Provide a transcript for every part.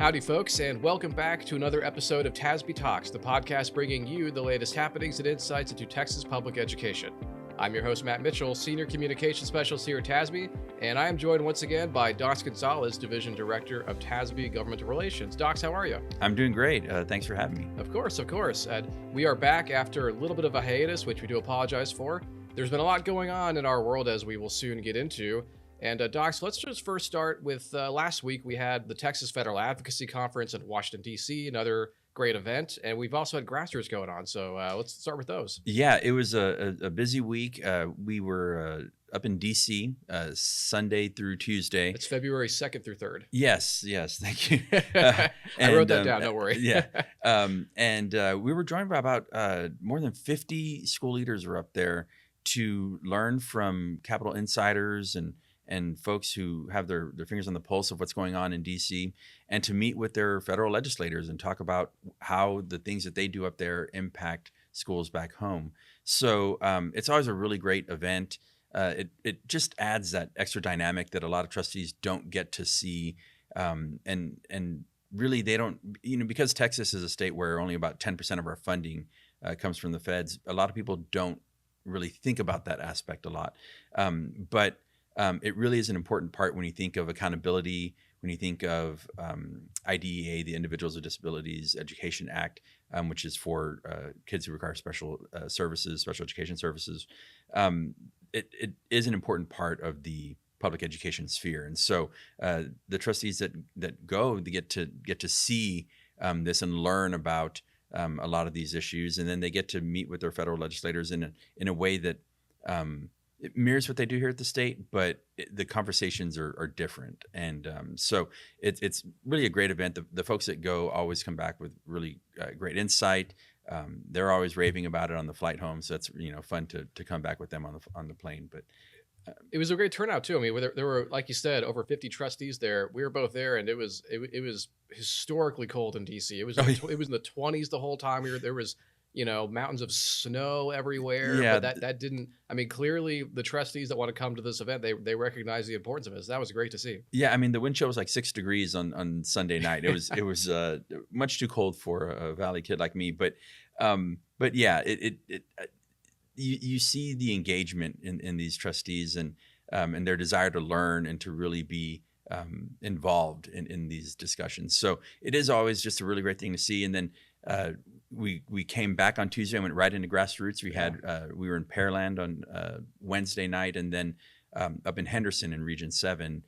Howdy, folks, and welcome back to another episode of TASB Talks, the podcast bringing you the latest happenings and insights into Texas public education. I'm your host, Matt Mitchell, Senior Communications Specialist here at TASB, and I am joined once again by Docs Gonzalez, Division Director of TASB Governmental Relations. Docs, how are you? I'm doing great. Thanks for having me. Of course. And we are back after a little bit of a hiatus, which we do apologize for. There's been a lot going on in our world, as we will soon get into. And Docs, let's just first start with last week. We had the Texas Federal Advocacy Conference in Washington, D.C., another great event. And we've also had grassroots going on. So let's start with those. Yeah, it was a busy week. We were up in D.C. Sunday through Tuesday. It's February 2nd through 3rd. Yes. Thank you. I wrote that down. Don't worry. Yeah. And we were joined by about more than 50 school leaders were up there to learn from Capitol insiders and folks who have their fingers on the pulse of what's going on in D.C., and to meet with their federal legislators and talk about how the things that they do up there impact schools back home. So it's always a really great event. It just adds that extra dynamic that a lot of trustees don't get to see. And really they don't, because Texas is a state where only about 10% of our funding comes from the feds, a lot of people don't really think about that aspect a lot. But it really is an important part when you think of accountability, when you think of IDEA, the Individuals with Disabilities Education Act, which is for kids who require special services, special education services. It is an important part of the public education sphere. And so the trustees that go, they get to see this and learn about a lot of these issues. And then they get to meet with their federal legislators in a way that it mirrors what they do here at the state, but the conversations are different. And so it's really a great event. The folks that go always come back with really great insight. They're always raving about it on the flight home. So it's fun to come back with them on the plane. But it was a great turnout too. I mean, there were, like you said, over 50 trustees there. We were both there, and it was historically cold in DC. It was it was in the 20s the whole time we were there. Was mountains of snow everywhere. Yeah, but that didn't. I mean, clearly the trustees that want to come to this event, they recognize the importance of it. So that was great to see. Yeah, I mean, the wind chill was like 6 degrees on Sunday night. It was much too cold for a Valley kid like me. But yeah, you see the engagement in these trustees and their desire to learn and to really be involved in these discussions. So it is always just a really great thing to see. And then we came back on Tuesday and went right into grassroots. We were in Pearland on Wednesday night, and then up in Henderson in Region 7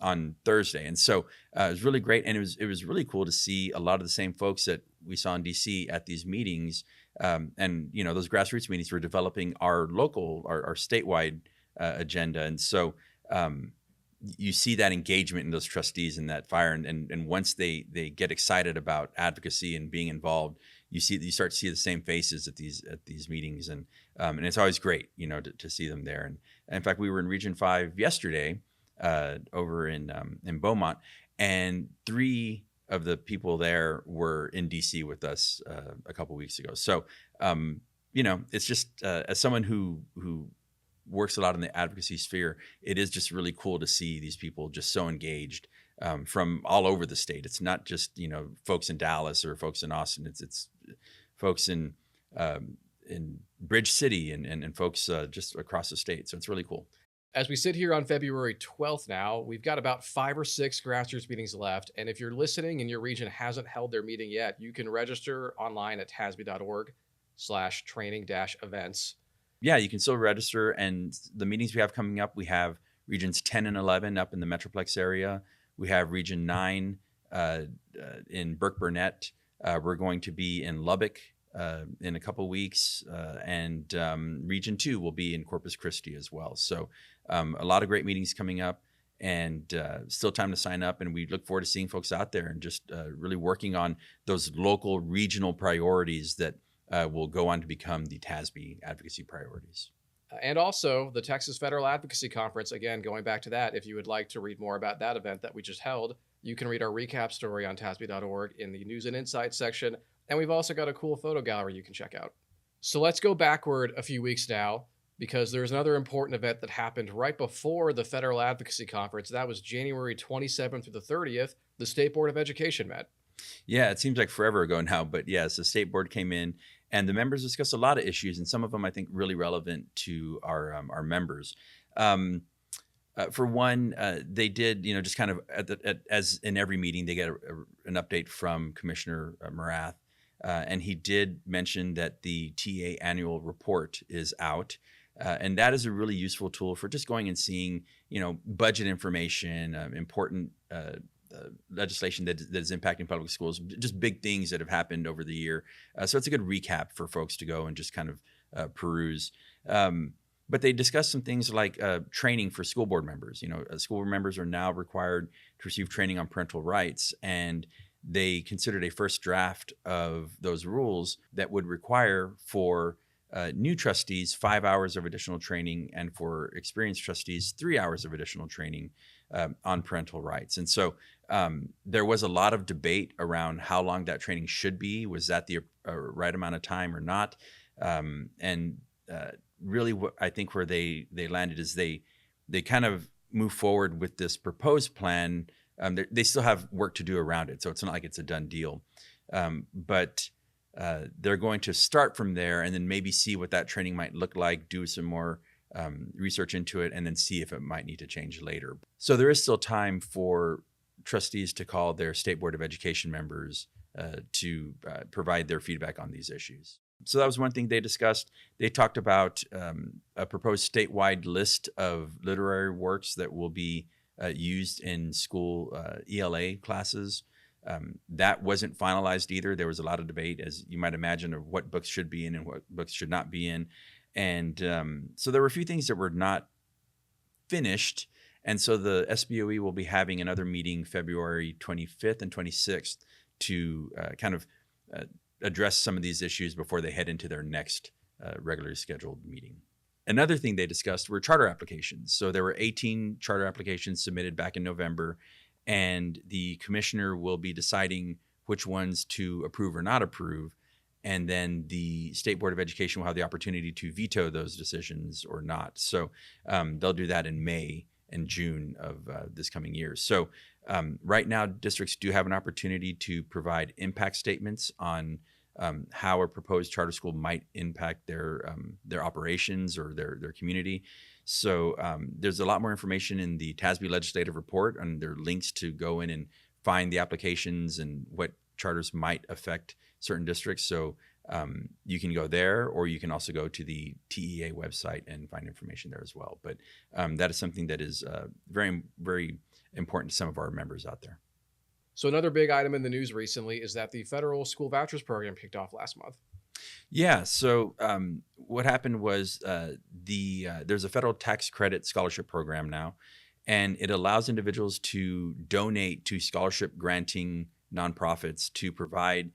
on Thursday. And so it was really great, and it was really cool to see a lot of the same folks that we saw in DC at these meetings. And those grassroots meetings were developing our local, our statewide agenda. And so you see that engagement in those trustees and that fire, and once they get excited about advocacy and being involved, you start to see the same faces at these meetings, and it's always great, to see them there. And in fact, we were in Region 5 yesterday, over in Beaumont, and 3 of the people there were in DC with us a couple weeks ago. So it's just as someone who works a lot in the advocacy sphere, it is just really cool to see these people just so engaged from all over the state. It's not just folks in Dallas or folks in Austin. It's folks in Bridge City and folks just across the state. So it's really cool. As we sit here on February 12th now, we've got about 5 or 6 grassroots meetings left. And if you're listening and your region hasn't held their meeting yet, you can register online at tasb.org/training-events. Yeah, you can still register, and the meetings we have coming up, we have Regions 10 and 11 up in the Metroplex area. We have Region 9 in Burke-Burnett. We're going to be in Lubbock in a couple weeks, and Region 2 will be in Corpus Christi as well. So a lot of great meetings coming up, and still time to sign up, and we look forward to seeing folks out there and just really working on those local regional priorities that will go on to become the TASB advocacy priorities. And also the Texas Federal Advocacy Conference. Again, going back to that, if you would like to read more about that event that we just held, you can read our recap story on tasb.org in the News and Insights section. And we've also got a cool photo gallery you can check out. So let's go backward a few weeks now. because there's another important event that happened right before the Federal Advocacy Conference. That was January 27th through the 30th. The State Board of Education met. Yeah, it seems like forever ago now, but yes, the state board came in, and the members discussed a lot of issues, and some of them I think really relevant to our members. Um, for one, they did, just kind of as in every meeting, they get an update from Commissioner Morath, and he did mention that the TA annual report is out. And that is a really useful tool for just going and seeing, budget information, important legislation that is impacting public schools, just big things that have happened over the year. So it's a good recap for folks to go and just kind of peruse. But they discussed some things like training for school board members. School board members are now required to receive training on parental rights, and they considered a first draft of those rules that would require for new trustees 5 hours of additional training, and for experienced trustees 3 hours of additional training on parental rights. And so there was a lot of debate around how long that training should be. Was that the right amount of time or not? Really, what I think where they landed is they kind of move forward with this proposed plan. They still have work to do around it, so it's not like it's a done deal. But they're going to start from there and then maybe see what that training might look like, do some more research into it, and then see if it might need to change later. So there is still time for trustees to call their State Board of Education members to provide their feedback on these issues. So that was one thing they discussed. They talked about a proposed statewide list of literary works that will be used in school ELA classes. That wasn't finalized either. There was a lot of debate, as you might imagine, of what books should be in and what books should not be in. And so there were a few things that were not finished. And so the SBOE will be having another meeting February 25th and 26th to kind of address some of these issues before they head into their next regularly scheduled meeting. Another thing they discussed were charter applications. So there were 18 charter applications submitted back in November, and the commissioner will be deciding which ones to approve or not approve. And then the State Board of Education will have the opportunity to veto those decisions or not. So they'll do that in May and June of this coming year. So right now, districts do have an opportunity to provide impact statements on how a proposed charter school might impact their operations or their community. So there's a lot more information in the TASB legislative report, and there are links to go in and find the applications and what charters might affect certain districts. So you can go there, or you can also go to the TEA website and find information there as well. But that is something that is very, very important to some of our members out there. So another big item in the news recently is that the federal school vouchers program kicked off last month. Yeah. So what happened was there's a federal tax credit scholarship program now, and it allows individuals to donate to scholarship granting nonprofits to provide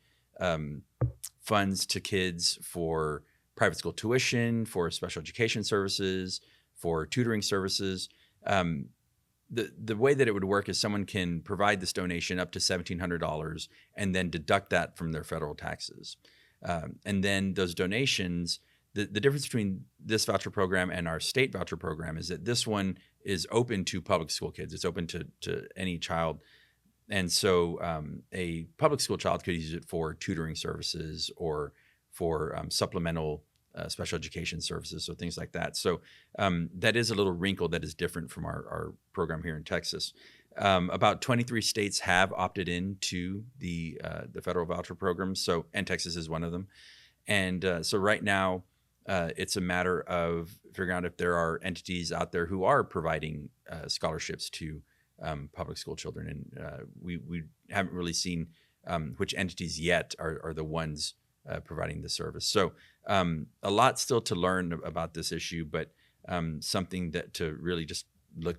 funds to kids for private school tuition, for special education services, for tutoring services. The way that it would work is someone can provide this donation up to $1,700 and then deduct that from their federal taxes. And then those donations, the difference between this voucher program and our state voucher program is that this one is open to public school kids. It's open to any child. And so a public school child could use it for tutoring services or for supplemental special education services, so things like that. So that is a little wrinkle that is different from our program here in Texas. About 23 states have opted in to the federal voucher program, and Texas is one of them. And so right now, it's a matter of figuring out if there are entities out there who are providing scholarships to public school children. And we haven't really seen which entities yet are the ones providing the service. So a lot still to learn about this issue, but something that to really just look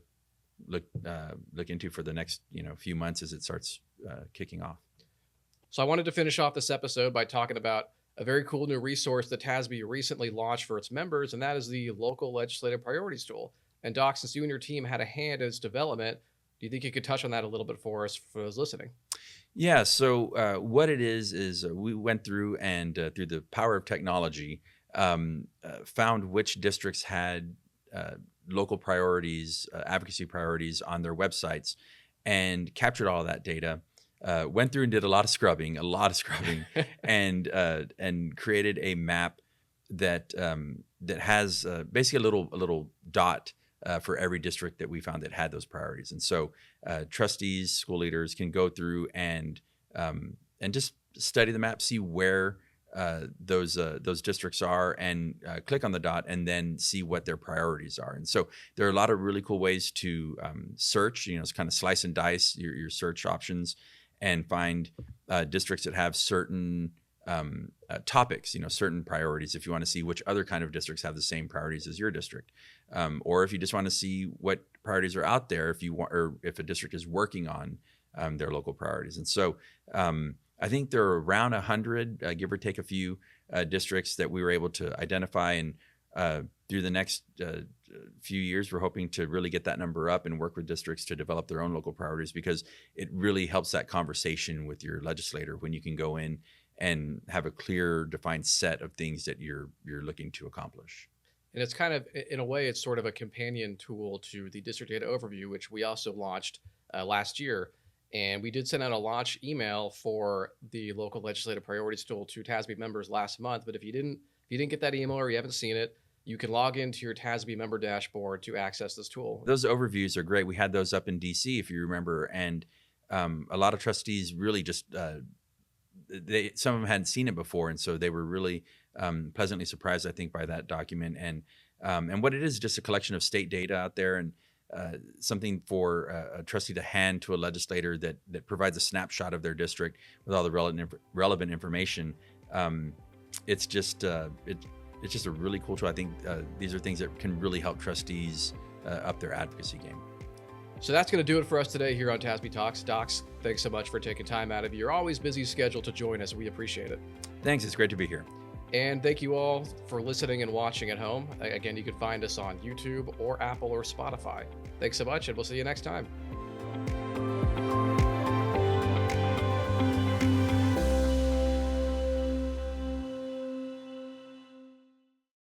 into for the next few months as it starts kicking off. So I wanted to finish off this episode by talking about a very cool new resource that TASB recently launched for its members, and that is the Local Legislative Priorities Tool. And Doc, since you and your team had a hand in its development, do you think you could touch on that a little bit for us, for those listening? Yeah, so what it is we went through and through the power of technology, found which districts had local priorities, advocacy priorities on their websites, and captured all of that data. Went through and did a lot of scrubbing, and created a map that that has basically a little dot for every district that we found that had those priorities. And so trustees, school leaders can go through and just study the map, see where those districts are, and click on the dot and then see what their priorities are. And so there are a lot of really cool ways to search. It's kind of slice and dice your search options and find districts that have certain topics, certain priorities. If you want to see which other kind of districts have the same priorities as your district, or if you just want to see what priorities are out there, if you want, or if a district is working on their local priorities. And so I think there are around 100, give or take a few, districts that we were able to identify. And through the next few years, we're hoping to really get that number up and work with districts to develop their own local priorities, because it really helps that conversation with your legislator when you can go in and have a clear, defined set of things that you're looking to accomplish. And it's kind of, in a way, it's sort of a companion tool to the District Data Overview, which we also launched last year. And we did send out a launch email for the local legislative priorities tool to TASB members last month. But if you didn't get that email or you haven't seen it, you can log into your TASB member dashboard to access this tool. Those overviews are great. We had those up in DC, if you remember, and a lot of trustees really just some of them hadn't seen it before, and so they were really pleasantly surprised, I think, by that document. And what it is just a collection of state data out there, and something for a trustee to hand to a legislator that provides a snapshot of their district with all the relevant information. It's just a really cool tool. I think these are things that can really help trustees up their advocacy game. So that's going to do it for us today here on TASB Talks. Docs, thanks so much for taking time out of your always busy schedule to join us. We appreciate it. Thanks. It's great to be here. And thank you all for listening and watching at home. Again, you can find us on YouTube or Apple or Spotify. Thanks so much, and we'll see you next time.